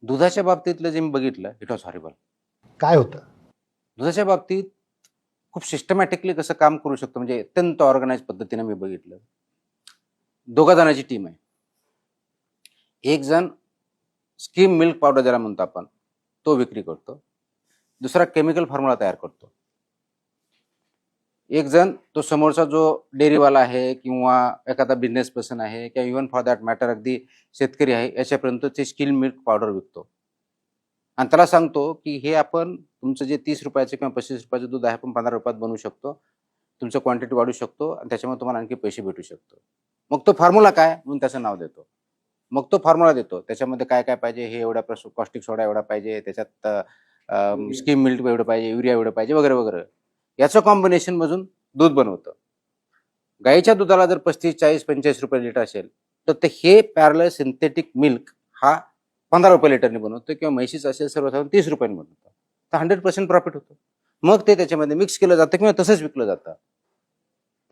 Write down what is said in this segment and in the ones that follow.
दुधाच्या बाबतीतलं जे मी बघितलं इट वॉज हॉरिबल. काय होतं? दुधाच्या बाबतीत खूप सिस्टमॅटिकली कसं काम करू शकतो म्हणजे अत्यंत ऑर्गनाइज पद्धतीने मी बघितलं. दोघा जणांची टीम आहे. एक जण स्कीम मिल्क पावडर ज्याला म्हणतो आपण तो विक्री करतो. दुसरा केमिकल फॉर्म्युला तयार करतो. एक जण तो समोरचा जो डेअरीवाला आहे किंवा एखादा बिझनेस पर्सन आहे किंवा इव्हन फॉर दॅट मॅटर अगदी शेतकरी आहे याच्यापर्यंत ते स्किल मिल्क पावडर विकतो आणि त्याला सांगतो की हे आपण तुमचं जे 30 रुपयाचं किंवा 35 रुपयाचं दूध आहे आपण 15 रुपयात बनवू शकतो. तुमचं क्वांटिटी वाढू शकतो आणि त्याच्यामुळे तुम्हाला आणखी पैसे भेटू शकतो. मग तो फॉर्म्युला काय म्हणून त्याचं नाव देतो. मग तो फॉर्म्युला देतो त्याच्यामध्ये काय काय पाहिजे हे एवढा कॉस्टिक सोडा एवढा पाहिजे त्याच्यात स्कीम मिल्क एवढं पाहिजे युरिया एवढं पाहिजे वगैरे वगैरे याचं कॉम्बिनेशन मधून दूध बनवतं. गाईच्या दुधाला जर 35, 40, 45 रुपये लिटर असेल तर ते हे पॅरलल सिंथेटिक मिल्क हा 15 रुपये लिटरने बनवतो किंवा म्हैशीचं असेल सर्वसाधारण 30 रुपयांनी बनवतो. तर 100% प्रॉफिट होतो. मग ते त्याच्यामध्ये मिक्स केलं जातं किंवा तसंच विकलं जातं.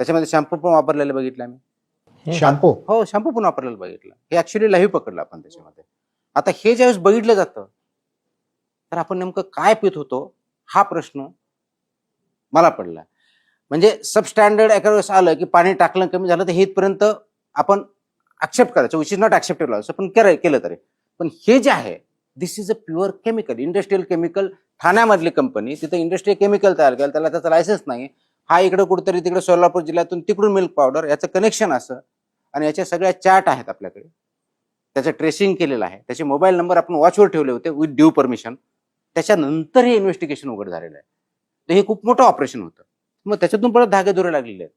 त्याच्यामध्ये शॅम्पू पण वापरलेलं बघितलं आम्ही. शॅम्पू? हो, शॅम्पू पण वापरलेलं बघितलं. हे ऍक्च्युली लाईव्ह पकडलं आपण त्याच्यामध्ये. आता हे ज्यावेळेस बघितलं जातं तर आपण नेमकं काय पित होतो हा प्रश्न मला पडला. म्हणजे सबस्टँडर्ड एका वेळेस आलं की पाणी टाकलं कमी झालं तर हे इथपर्यंत आपण ऍक्सेप्ट करायचं विच इज नॉट ऍक्सेप्टेबल असं पण केलं तरी. पण हे जे आहे this is a pure chemical industrial chemical. ठाण्यामधली कंपनी तिथे इंडस्ट्रियल केमिकल तयार केलं त्याला त्याचा लायसन्स नाही. हा इकडे कुठेतरी तिकडे सोलापूर जिल्ह्यातून तिकडून मिल्क पावडर याचं कनेक्शन असं आणि याच्या सगळ्या चार्ट आहेत आपल्याकडे. त्याचं ट्रेसिंग केलेलं आहे. त्याचे मोबाईल नंबर आपण वॉचवर ठेवले होते विथ ड्यू परमिशन. त्याच्यानंतर हे इन्व्हेस्टिगेशन उघड झालेलं आहे. तर हे खूप मोठं ऑपरेशन होतं. मग त्याच्यातून परत धागेदोरे लागलेले आहेत.